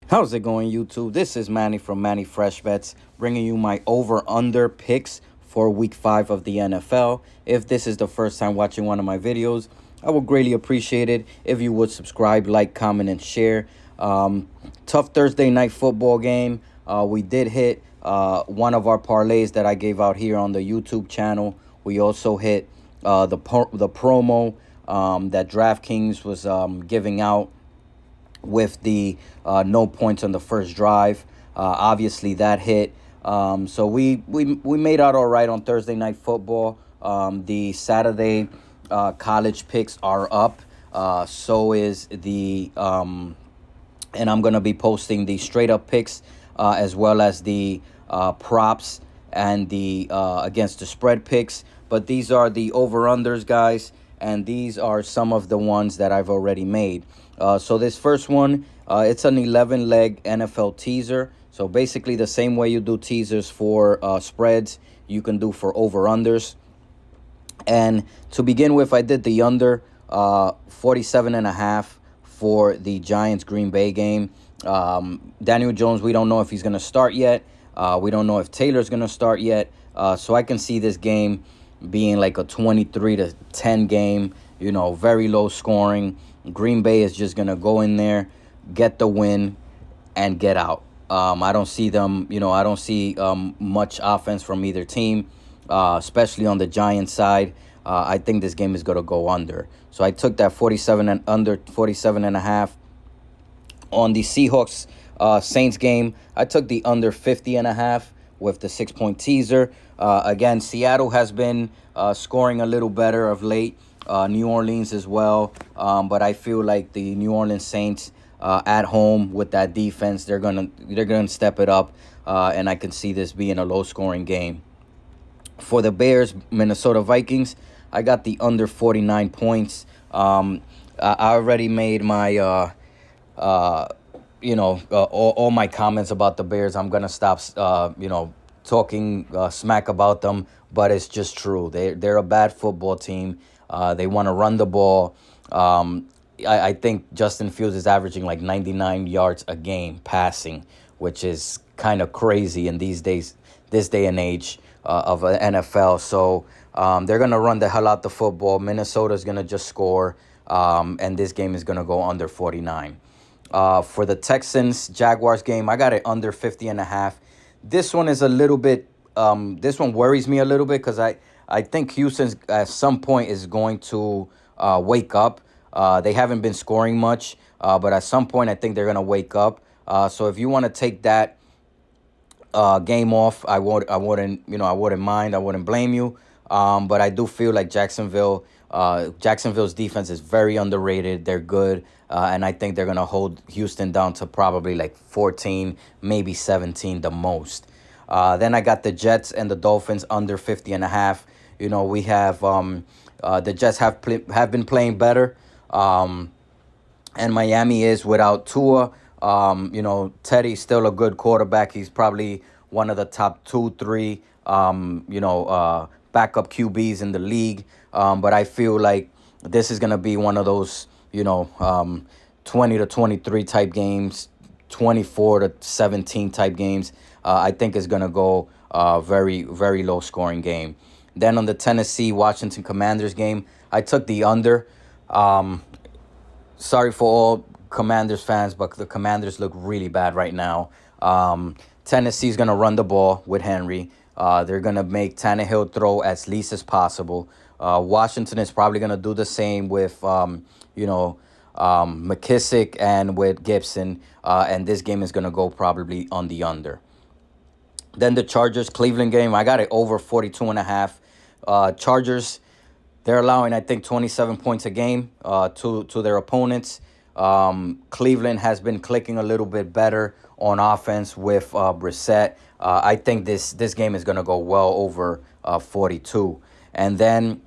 How's it going, YouTube? This is Manny from Manny Fresh Bets, bringing you my over/under picks for Week 5 of the NFL. If this is the first time watching one of my videos, I would greatly appreciate it if you would subscribe, like, comment, and share. Tough Thursday night football game. We did hit one of our parlays that I gave out here on the YouTube channel. We also hit the promo that DraftKings was giving out with the no points on the first drive. Obviously, that hit. So we made out all right on Thursday night football. The Saturday college picks are up. So is and I'm going to be posting the straight up picks as well as the props and the against the spread picks. But these are the over-unders, guys, and these are some of the ones that I've already made. So this first one, it's an 11-leg NFL teaser. So basically the same way you do teasers for spreads, you can do for over-unders. And to begin with, I did the under 47.5 for the Giants-Green Bay game. Daniel Jones, we don't know if he's going to start yet. We don't know if Taylor's going to start yet. So I can see this game being like a 23-10 game, very low scoring. Green Bay is just going to go in there, get the win, and get out. I don't see them, I don't see much offense from either team, especially on the Giants side. I think this game is going to go under. So I took that 47 and under 47.5. On the Seahawks Saints game, I took the under 50.5 with the 6-point teaser. Again, Seattle has been scoring a little better of late. New Orleans as well. But I feel like the New Orleans Saints at home with that defense, they're gonna step it up. And I can see this being a low-scoring game. For the Bears, Minnesota Vikings, I got the under 49 points. I already made my all my comments about the Bears. I'm gonna stop talking smack about them, but it's just true. They're a bad football team. They want to run the ball. I think Justin Fields is averaging like 99 yards a game passing, which is kind of crazy in this day and age of NFL. So they're going to run the hell out the football. Minnesota's going to just score, and this game is going to go under 49. For the Texans Jaguars game, I got it under 50.5. This one is a little bit, this one worries me a little bit because I think Houston at some point is going to wake up. They haven't been scoring much, but at some point I think they're going to wake up. So if you want to take that game off, I wouldn't mind. I wouldn't blame you. But I do feel like Jacksonville's defense is very underrated. They're good. And I think they're going to hold Houston down to probably like 14, maybe 17 the most. Then I got the Jets and the Dolphins under 50.5. We have the Jets have been playing better. And Miami is without Tua. Teddy's still a good quarterback. He's probably one of the top 2-3, backup QBs in the league. But I feel like this is going to be one of those, 20-23 type games, 24-17 type games. I think it's going to go very, very low scoring game. Then on the Tennessee-Washington Commanders game, I took the under. Sorry for all Commanders fans, but the Commanders look really bad right now. Tennessee's going to run the ball with Henry. They're going to make Tannehill throw as least as possible. Washington is probably going to do the same with, McKissick and with Gibson. And this game is going to go probably on the under. Then the Chargers-Cleveland game, I got it over 42.5. Chargers, they're allowing, I think, 27 points a game to their opponents. Cleveland has been clicking a little bit better on offense with Brissett. I think this game is going to go well over 42. And then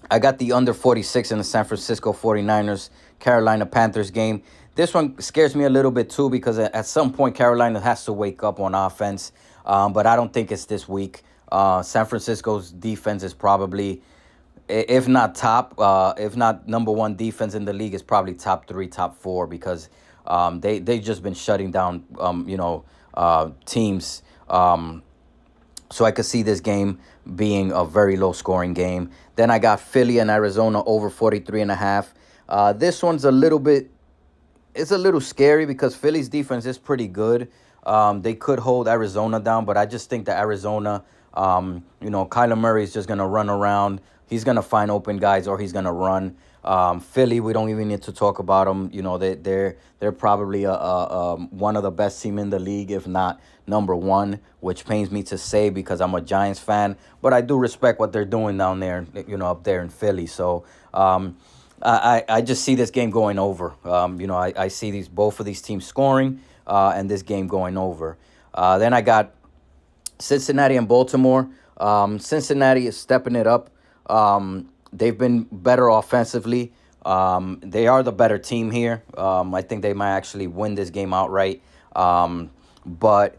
I got the under 46 in the San Francisco 49ers Carolina Panthers game. This one scares me a little bit too because at some point Carolina has to wake up on offense. But I don't think it's this week. San Francisco's defense is probably, if not number one defense in the league, is probably top 3, top 4 because They just been shutting down teams. So I could see this game being a very low scoring game. Then I got Philly and Arizona over 43.5. This one's a little bit, it's a little scary because Philly's defense is pretty good. They could hold Arizona down, but I just think that Arizona, Kyler Murray is just going to run around. He's going to find open guys or he's going to run. Philly, we don't even need to talk about them. They're probably one of the best team in the league, if not number one, which pains me to say because I'm a Giants fan. But I do respect what they're doing down there, up there in Philly. So I just see this game going over. I see both of these teams scoring and this game going over. Then I got Cincinnati and Baltimore. Cincinnati is stepping it up. They've been better offensively. They are the better team here. I think they might actually win this game outright. But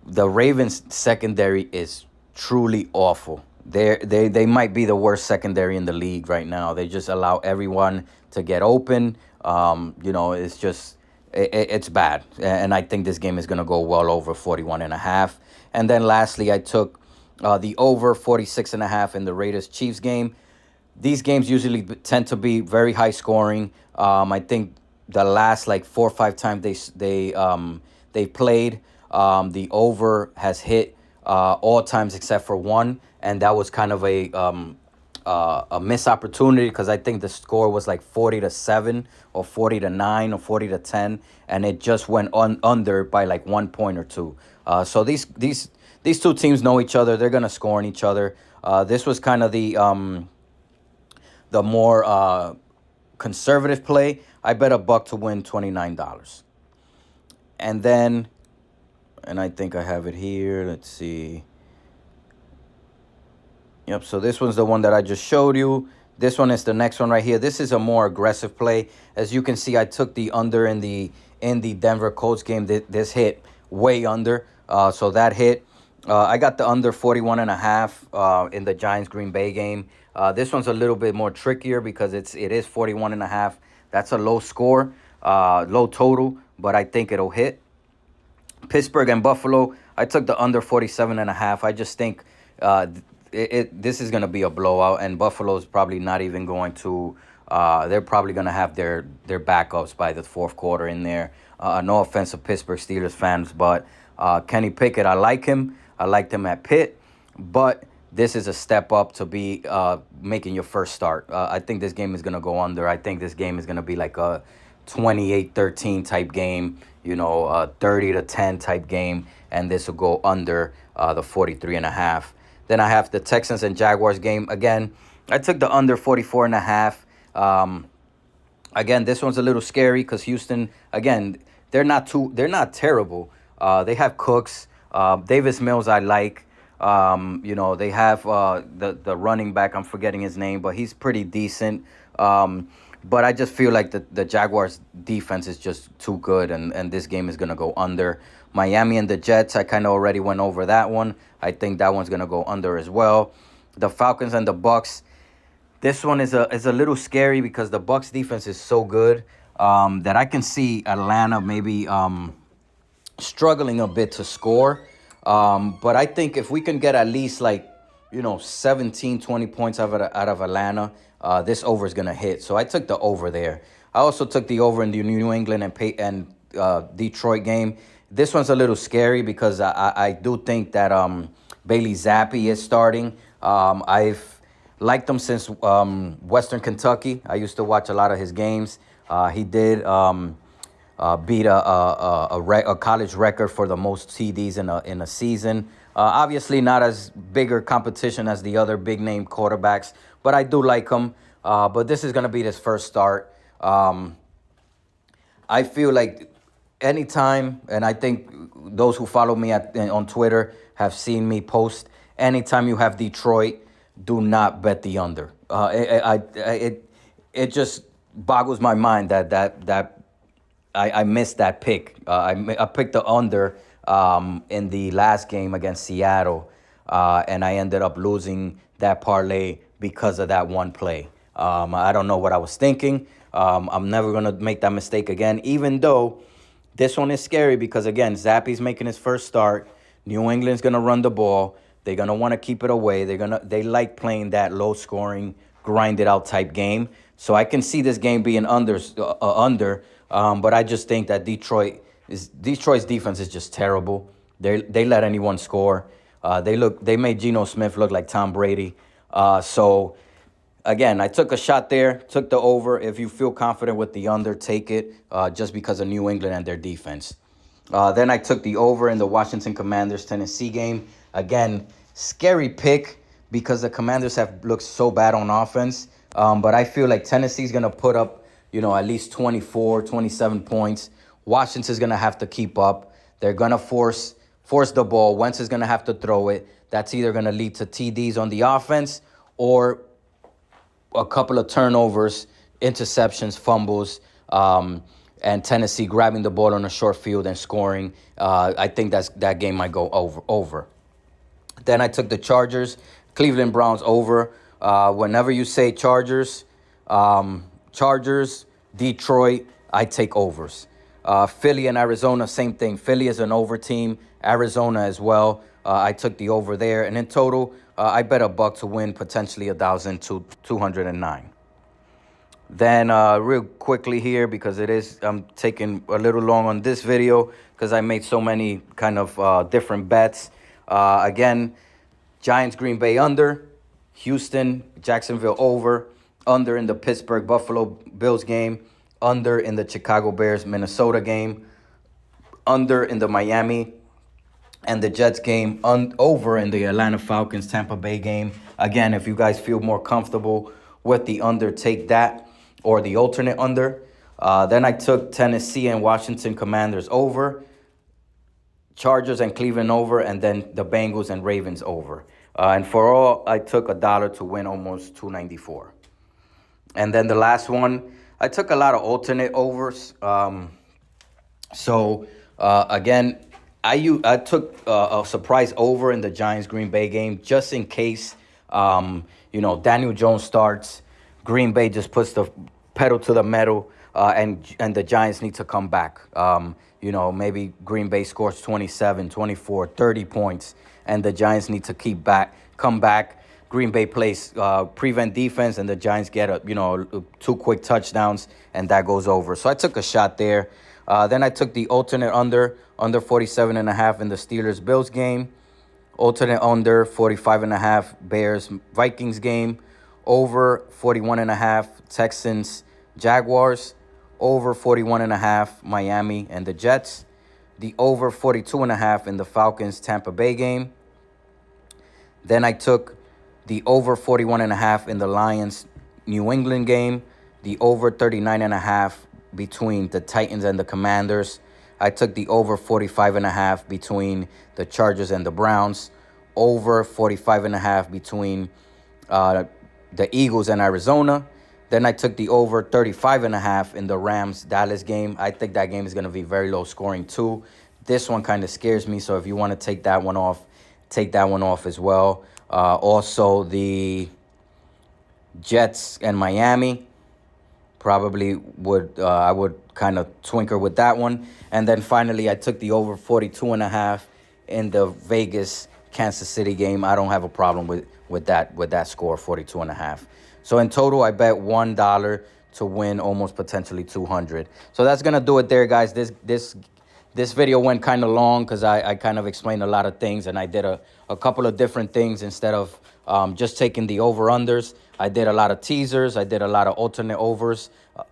the Ravens secondary is truly awful. They might be the worst secondary in the league right now. They just allow everyone to get open. It's just it's bad. And I think this game is going to go well over 41.5. And then lastly, I took the over 46.5 in the Raiders-Chiefs game. These games usually tend to be very high scoring. I think the last 4 or 5 times they played, the over has hit all times except for one, and that was kind of a missed opportunity because I think the score was 40-7 or 40-9 or 40-10, and it just went under by 1 point or two. So these two teams know each other. They're gonna score on each other. This was kind of the more conservative play. I bet $1 to win $29. And then, and I think I have it here. Let's see. Yep, so this one's the one that I just showed you. This one is the next one right here. This is a more aggressive play. As you can see, I took the under in the Denver Colts game. This hit way under. So that hit. I got the under 41.5 in the Giants Green Bay game. This one's a little bit more trickier because it is 41.5. That's a low score, low total, but I think it'll hit. Pittsburgh and Buffalo, I took the under 47.5. I just think this is going to be a blowout, and Buffalo's probably not even going to. They're probably going to have their backups by the fourth quarter in there. No offense to Pittsburgh Steelers fans, but Kenny Pickett, I like him. I liked him at Pitt, but this is a step up to be making your first start. I think this game is going to go under. I think this game is going to be like a 28-13 type game, a 30-10 type game, and this will go under the 43.5. Then I have the Texans and Jaguars game. Again, I took the under 44.5. Again, this one's a little scary because Houston, again, they're not terrible. They have Cooks. Davis Mills I like. They have the running back, I'm forgetting his name, but he's pretty decent. But I just feel like the Jaguars defense is just too good, and this game is going to go under. Miami and the Jets, I kind of already went over that one. I think that one's going to go under as well. The Falcons and the Bucks, this one is a little scary because the Bucks defense is so good that I can see Atlanta maybe struggling a bit to score. But I think if we can get at least 17, 20 points out of Atlanta, this over is going to hit. So I took the over there. I also took the over in the New England and Detroit game. This one's a little scary because I do think that Bailey Zappi is starting. I've liked him since Western Kentucky. I used to watch a lot of his games. He did beat a college record for the most TDs in a season. Obviously not as bigger competition as the other big name quarterbacks, but I do like him. But this is going to be his first start. I feel like anytime, and I think those who follow me on Twitter have seen me post, anytime you have Detroit, do not bet the under. It just boggles my mind that I missed that pick. I picked the under in the last game against Seattle, and I ended up losing that parlay because of that one play. I don't know what I was thinking, I'm never going to make that mistake again, even though this one is scary because, again, Zappy's making his first start. New England's going to run the ball. They're going to want to keep it away. They like playing that low-scoring, grinded-out type game. So I can see this game being under. But I just think that Detroit's defense is just terrible. They let anyone score. They made Geno Smith look like Tom Brady. So again, I took a shot there, took the over. If you feel confident with the under, take it, just because of New England and their defense. Then I took the over in the Washington Commanders-Tennessee game. Again, scary pick because the Commanders have looked so bad on offense. But I feel like Tennessee's going to put up, at least 24, 27 points. Washington's going to have to keep up. They're going to force the ball. Wentz is going to have to throw it. That's either going to lead to TDs on the offense or a couple of turnovers, interceptions, fumbles, and Tennessee grabbing the ball on a short field and scoring. I think that game might go over. Then I took the Chargers, Cleveland Browns over. Whenever you say Chargers, Detroit, I take overs. Philly and Arizona, same thing. Philly is an over team. Arizona as well. I took the over there. And in total, I bet $1 to win, potentially 1,000 to 209. Then real quickly here, because I'm taking a little long on this video because I made so many kind of different bets. Again, Giants, Green Bay under, Houston, Jacksonville over, under in the Pittsburgh, Buffalo Bills game, under in the Chicago Bears, Minnesota game, under in the Miami and the Jets game, over in the Atlanta Falcons, Tampa Bay game. Again, if you guys feel more comfortable with the under, take that or the alternate under. Then I took Tennessee and Washington Commanders over, Chargers and Cleveland over, and then the Bengals and Ravens over. And for all, I took $1 to win almost $2.94. And then the last one, I took a lot of alternate overs. Again, I took a surprise over in the Giants-Green Bay game just in case, Daniel Jones starts. Green Bay just puts the pedal to the metal, and the Giants need to come back. Maybe Green Bay scores 27, 24, 30 points, and the Giants need to come back. Green Bay plays prevent defense, and the Giants get 2 quick touchdowns, and that goes over. So I took a shot there. Then I took the alternate under 47.5 in the Steelers-Bills game. Alternate under 45.5 Bears-Vikings game. Over 41.5 Texans Jaguars. Over 41.5 Miami and the Jets. The over 42.5 in the Falcons-Tampa Bay game. Then I took the over 41.5 in the Lions-New England game. The over 39.5 between the Titans and the Commanders. I took the over 45.5 between the Chargers and the Browns. Over 45.5 between the Eagles and Arizona. Then I took the over 35.5 in the Rams-Dallas game. I think that game is going to be very low scoring too. This one kind of scares me, so if you want to take that one off, take that one off as well. Also, the Jets and Miami. Probably I would kind of twinker with that one. And then finally, I took the over 42.5 in the Vegas-Kansas City game. I don't have a problem with that score, 42.5. So in total, I bet $1 to win almost potentially 200. So that's going to do it there, guys. This video went kind of long because I kind of explained a lot of things, and I did a couple of different things instead of just taking the over-unders. I did a lot of teasers. I did a lot of alternate overs.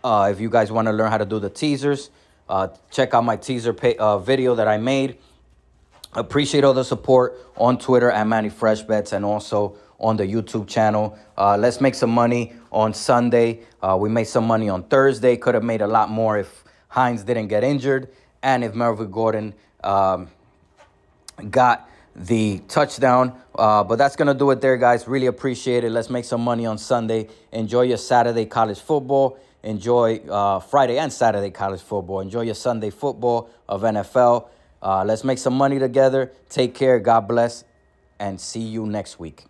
If you guys want to learn how to do the teasers, check out my teaser video that I made. Appreciate all the support on Twitter at Manny Fresh Bets and also on the YouTube channel. Let's make some money on Sunday. We made some money on Thursday. Could have made a lot more if Hines didn't get injured and if Melvin Gordon got the touchdown. But that's going to do it there, guys. Really appreciate it. Let's make some money on Sunday. Enjoy your Saturday college football. Enjoy Friday and Saturday college football. Enjoy your Sunday football of NFL. Let's make some money together. Take care. God bless. And see you next week.